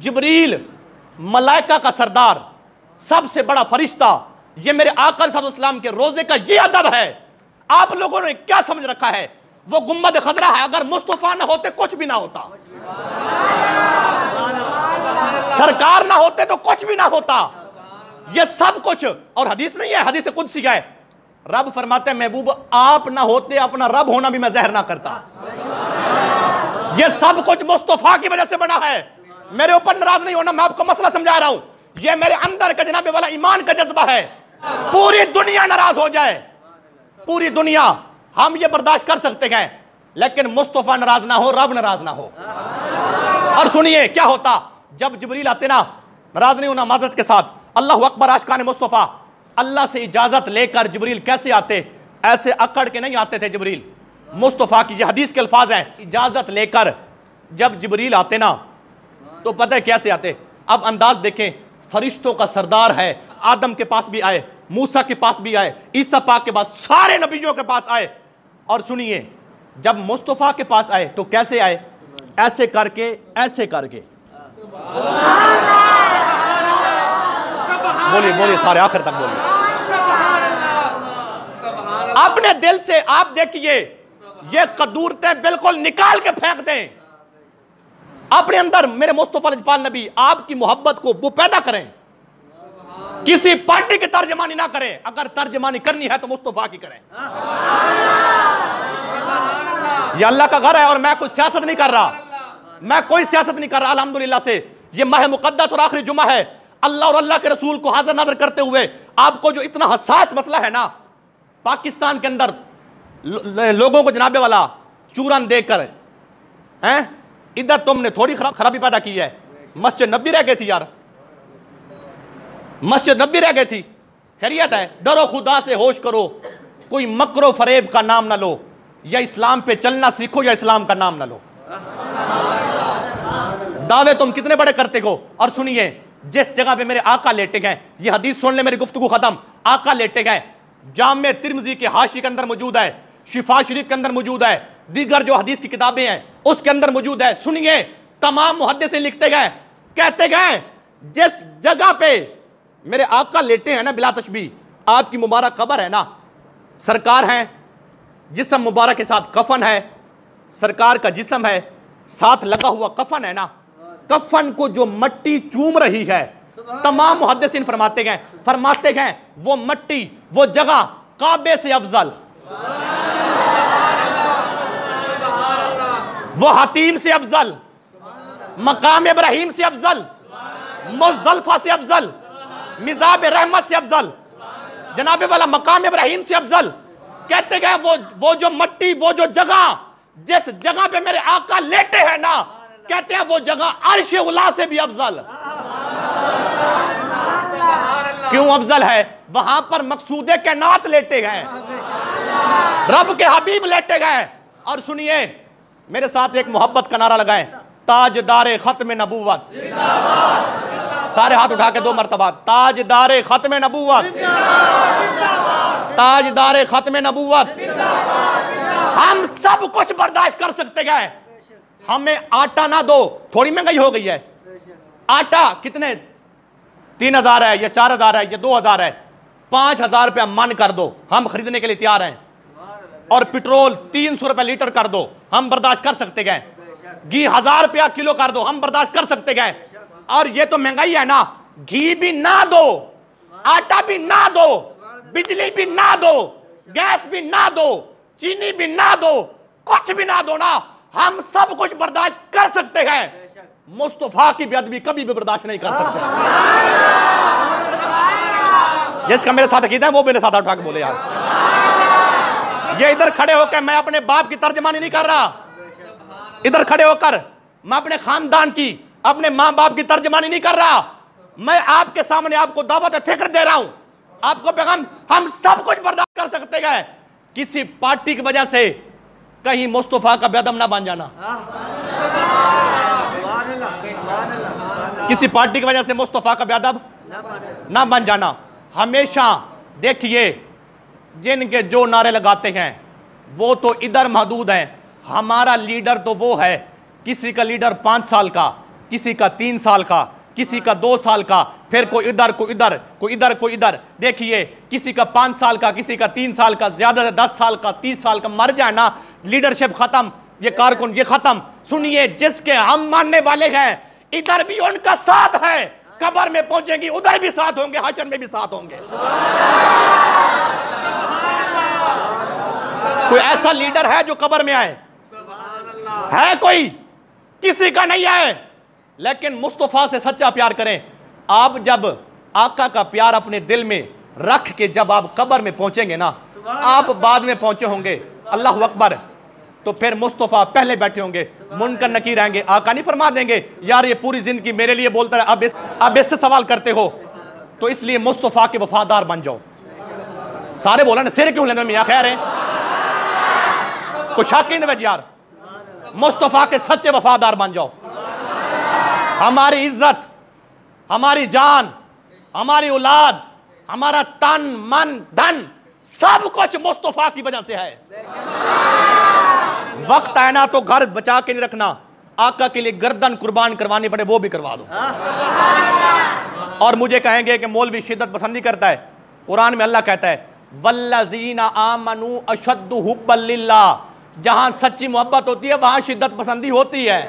जिब्रील मलाइका का सरदार, सबसे बड़ा फरिश्ता, ये मेरे आका सल्लल्लाहु के रोजे का ये अदब है। आप लोगों ने क्या समझ रखा है? वो गुम्बद खजरा है, अगर मुस्तफा ना होते कुछ भी ना होता, सरकार ना होते तो कुछ भी ना होता, ये सब कुछ। और हदीस नहीं है, हदीस कुदसी है, रब फरमाते हैं महबूब आप ना होते अपना रब होना भी मैं ज़हर ना करता। ये सब कुछ मुस्तफा की वजह से बना है। मेरे ऊपर नाराज नहीं होना, मैं आपको मसला समझा रहा हूं। ये मेरे अंदर का जनाबे वाला ईमान का जज्बा है। पूरी दुनिया नाराज हो जाए, पूरी दुनिया, हम ये बर्दाश्त कर सकते हैं, लेकिन मुस्तफा नाराज ना हो, रब नाराज ना हो। और सुनिए क्या होता जब जिब्रील आते ना, नाराज नहीं होना माजरत के साथ, अल्लाह अकबर आशिकान मुस्तफा, अल्लाह से इजाजत लेकर जिब्रील कैसे आते? ऐसे अकड़ के नहीं आते थे जिब्रील। मुस्तफा की ये हदीस के अल्फाज हैं, इजाजत लेकर जब जिब्रील आते ना तो पता है कैसे आते? अब अंदाज देखें, फरिश्तों का सरदार है, आदम के पास भी आए, मूसा के पास भी आए, ईसा पाक के पास, सारे नबियों के पास आए। और सुनिए जब मुस्तफा के पास आए तो कैसे आए? ऐसे करके, ऐसे करके। बोलिए बोलिए सारे आखिर तक बोलिए। अपने दिल से आप देखिए, ये कदूरतें बिल्कुल निकाल के फेंक दें अपने अंदर। मेरे मुस्तफा लजपाल नबी आपकी मोहब्बत को वो पैदा करें, किसी पार्टी की तर्जमानी ना करें। अगर तर्जमानी करनी है तो मुस्तफा की करें। ये अल्लाह का घर है और मैं कोई सियासत नहीं कर रहा, मैं कोई सियासत नहीं कर रहा। अल्हम्दुलिल्लाह से ये माह मुकद्दस और आखिरी जुमा है, अल्लाह और अल्लाह के रसूल को हाजिर नाज़िर करते हुए आपको जो इतना हसास मसला है ना, पाकिस्तान के अंदर लोगों को जनाबे वाला चूरन देकर हैं, इधर तुमने थोड़ी खराबी पैदा की है। मस्जिद नबी रह गई थी यार, मस्जिद नबी रह गई थी। खैरियत है? डरो खुदा से, होश करो, कोई मकरो फरेब का नाम ना लो, या इस्लाम पे चलना सीखो या इस्लाम का नाम ना लो। दावे तुम कितने बड़े करते हो। और सुनिए जिस जगह पे मेरे आका लेटे गए, ये हदीस सुन ले, मेरी गुफ्तगू खत्म। आका लेटे गए, जामे तिर्मिज़ी के हाशी के अंदर मौजूद है, शिफा शरीफ के अंदर मौजूद है, दीगर जो हदीस की किताबें हैं उसके अंदर मौजूद है। सुनिए तमाम मुहद्दिसीन लिखते गए, कहते गए जिस जगह पे मेरे आका लेटे हैं ना, बिला तशबी आपकी मुबारक कब्र है ना, सरकार है, जिस्म मुबारक के साथ कफन है, सरकार का जिस्म है, साथ लगा हुआ कफन है ना, कफन को जो मट्टी चूम रही है, तमाम मुहद्दिसीन फरमाते गए वो मट्टी, वो जगह काबे से अफजल, वो हतीम से अफजल, मकाम इब्राहिम से अफजल, मुज़दलिफा से अफजल, मिज़ाब रहमत से अफजल, जनाबे वाला मकाम इब्राहिम से अफजल। कहते गए वो जो मट्टी, वो जो जगह, जिस जगह पे मेरे आका लेटे हैं ना, कहते हैं वो जगह अर्श उला से भी अफजल। क्यों अफजल है? वहां पर मकसूदे के नात लेटे गए, रब के हबीब लेटे गए। और सुनिए मेरे साथ एक मोहब्बत का नारा लगाएं, ताजदारे खत्म नबूवत, सारे हाथ उठा के 2 मरतबा, ताजदारे खत्म नबूवत, ताजदारे खत्म नबूवत। हम सब कुछ बर्दाश्त कर सकते गए, हमें आटा ना दो। थोड़ी महंगाई हो गई है, आटा कितने 3000 है, या 4000 है, या 2000 है, 5000 रुपया मन कर दो, हम खरीदने के लिए तैयार हैं। और पेट्रोल 300 रुपया लीटर कर दो, हम बर्दाश्त कर सकते गए। घी 1000 रुपया किलो कर दो, हम बर्दाश्त कर सकते गए। और ये तो महंगाई है ना, घी भी ना दो, आटा भी ना दो, बिजली भी ना दो, गैस भी ना दो, चीनी भी ना दो, कुछ भी ना दो ना, हम सब कुछ बर्दाश्त कर सकते हैं। मुस्तफा की बेअदबी कभी भी बर्दाश्त नहीं कर सकते। जिसका मेरे साथ अकीदा है वो मेरे साथ उठा के बोले यार। ये इधर खड़े होकर मैं अपने बाप की तर्जमानी नहीं कर रहा, इधर खड़े होकर मैं अपने खानदान की, अपने माँ बाप की तर्जमानी नहीं कर रहा। मैं आपके सामने आपको दावत फिक्र दे रहा हूं, आपको पैगाम। हम सब कुछ बर्दाश्त कर सकते हैं, किसी पार्टी की वजह से कहीं मुस्तफा का बेदम ना बन जाना, किसी पार्टी की वजह से मुस्तफा का बेदब ना बन जाना। हमेशा देखिए जिनके जो नारे लगाते हैं वो तो इधर महदूद हैं, हमारा लीडर तो वो है, किसी का लीडर 5 साल का, किसी का 3 साल का, किसी का 2 साल का, फिर कोई इधर कोई इधर, कोई इधर कोई इधर। देखिए किसी का 5 साल का, किसी का 3 साल का, ज्यादा से 10 साल का, 30 साल का, मर जाए ना, लीडरशिप खत्म, ये कारकुन ये खत्म। सुनिए, जिसके हम मानने वाले हैं इधर भी उनका साथ है, कब्र में पहुंचेंगी उधर भी साथ होंगे, हशर में भी साथ होंगे। कोई ऐसा लीडर है जो कब्र में आए? है कोई? किसी का नहीं है। लेकिन मुस्तफा से सच्चा प्यार करें। आप जब आका का प्यार अपने दिल में रख के जब आप कब्र में पहुंचेंगे ना, आप बाद में पहुंचे होंगे, अल्लाह अकबर, तो फिर मुस्तफा पहले बैठे होंगे, मुनकर नकीर आएंगे, आका नहीं फरमा देंगे यार ये पूरी जिंदगी मेरे लिए बोलता है, अब इससे सवाल करते हो, तो इसलिए मुस्तफा के वफादार बन जाओ। सारे बोला ना, सिर क्यों लेते मियां, खैर है कुछ शक ही नहीं यार, मुस्तफा के सच्चे वफादार बन जाओ। हमारी इज्जत, हमारी जान, हमारी औलाद, हमारा तन मन धन सब कुछ मुस्तफा की वजह से है। वक्त है ना तो घर बचा के नहीं रखना, आका के लिए गर्दन कुर्बान करवानी पड़े वो भी करवा दो। और मुझे कहेंगे कि मौलवी शिद्दत पसंदी करता है। कुरान में अल्लाह कहता है वल्लज़ीना आमनू अशद्दु हुब्बन लिल्लाह, जहां सच्ची मोहब्बत होती है वहां शिद्दत पसंदी होती है।